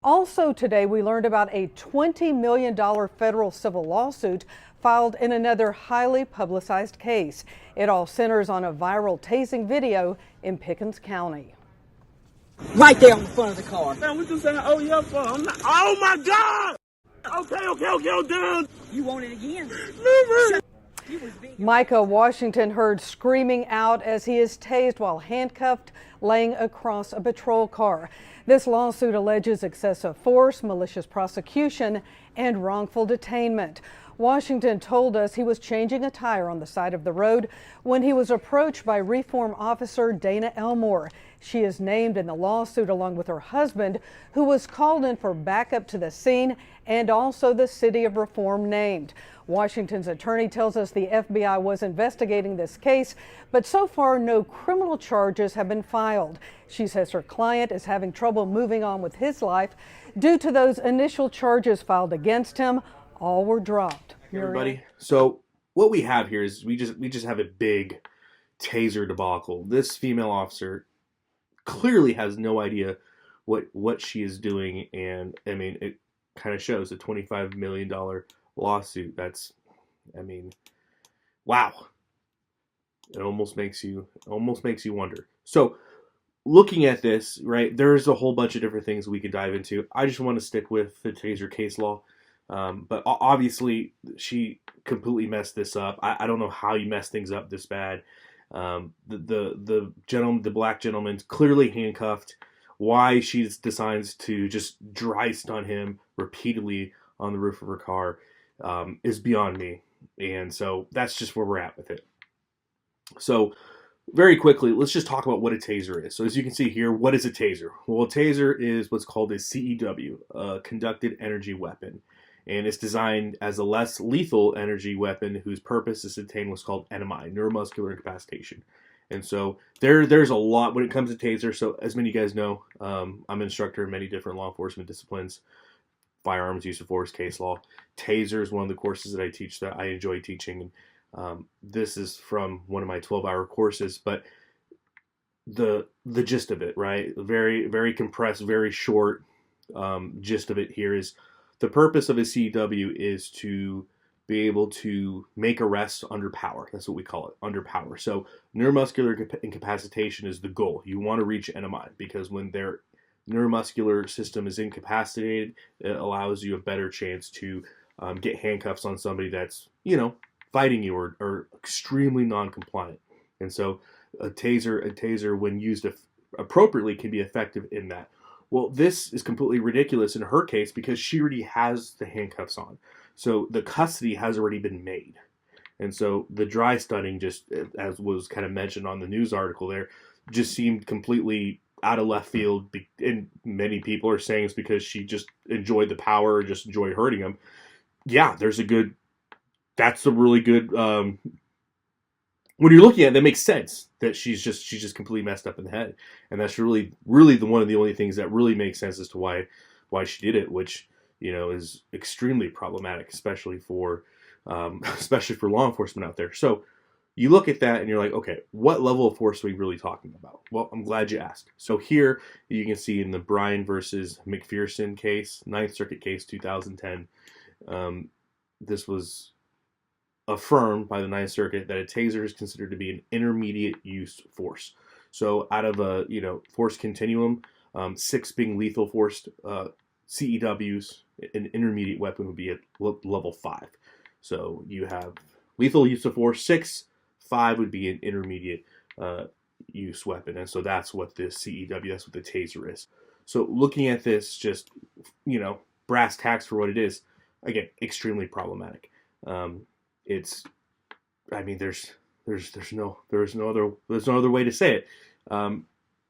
Also today, we learned about a $20 million federal civil lawsuit filed in another highly publicized case. It all centers on a viral tasing video in Pickens County. Right there on the front of the car. Man, we just saying, oh yeah, I'm not, oh my God! Okay, I'm done. You want it again? Never. Micah Washington heard screaming out as he is tased while handcuffed, laying across a patrol car. This lawsuit alleges excessive force, malicious prosecution, and wrongful detainment. Washington told us he was changing a tire on the side of the road when he was approached by Reform Officer Dana Elmore. She is named in the lawsuit along with her husband, who was called in for backup to the scene, and also the city of Reform named. Washington's attorney tells us the FBI was investigating this case, but so far no criminal charges have been filed. She says her client is having trouble moving on with his life due to those initial charges filed against him. All were dropped. Hey everybody. So what we have here is we just have a big taser debacle. This female officer clearly has no idea what she is doing, and I mean it kind of shows. A $25 million lawsuit. That's, I mean, wow. It almost makes you wonder. So looking at this, right, there's a whole bunch of different things we could dive into. I just want to stick with the taser case law. But obviously she completely messed this up. I don't know how you mess things up this bad. The black gentleman's clearly handcuffed. Why she decides to just dry stun him repeatedly on the roof of her car is beyond me. And so that's just where we're at with it. So very quickly, let's just talk about what a taser is. So as you can see here, what is a taser? Well, a taser is what's called a CEW, a conducted energy weapon. And it's designed as a less lethal energy weapon whose purpose is to attain what's called NMI, neuromuscular incapacitation. And so there's a lot when it comes to taser. So as many of you guys know, I'm an instructor in many different law enforcement disciplines, firearms, use of force, case law. Taser is one of the courses that I teach that I enjoy teaching. And this is from one of my 12-hour courses. But the gist of it, right? Very, very compressed, very short gist of it here is the purpose of a CW is to be able to make arrests under power. That's what we call it, under power. So neuromuscular incapacitation is the goal. You want to reach NMI because when their neuromuscular system is incapacitated, it allows you a better chance to get handcuffs on somebody that's, fighting you or extremely non-compliant. And so a taser when used appropriately can be effective in that. Well, this is completely ridiculous in her case because she already has the handcuffs on. So the custody has already been made. And so the dry stunning, just as was kind of mentioned on the news article there, just seemed completely out of left field. And many people are saying it's because she just enjoyed the power or just enjoyed hurting him. Yeah, that's a really good, when you're looking at it, that makes sense that she's just completely messed up in the head. And that's really one of the only things that really makes sense as to why she did it, which, is extremely problematic, especially for law enforcement out there. So you look at that and you're like, okay, what level of force are we really talking about? Well, I'm glad you asked. So here you can see in the Bryan versus McPherson case, Ninth Circuit case, 2010, this was affirmed by the Ninth Circuit that a taser is considered to be an intermediate use force. So out of a force continuum, 6 being lethal force, CEWs, an intermediate weapon would be at level 5. So you have lethal use of force 6, 5 would be an intermediate use weapon, and so that's what this CEW, that's what the taser is. So looking at this, just brass tacks for what it is, again, extremely problematic. There's no other way to say it.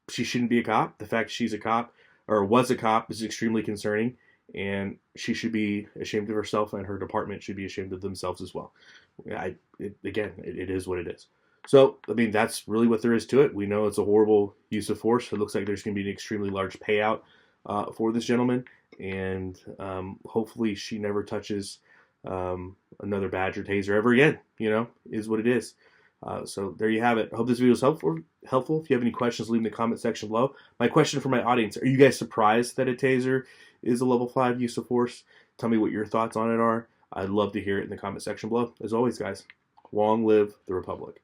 She shouldn't be a cop. The fact she's a cop or was a cop is extremely concerning, and she should be ashamed of herself, and her department should be ashamed of themselves as well. It is what it is. So, that's really what there is to it. We know it's a horrible use of force. It looks like there's going to be an extremely large payout for this gentleman, and hopefully she never touches another badge or taser ever again. Is what it is. So there you have it. I hope this video is helpful. If you have any questions, leave in the comment section below. My question for my audience, are you guys surprised that a taser is a level 5 use of force? Tell me what your thoughts on it are. I'd love to hear it in the comment section below. As always, guys, long live the Republic.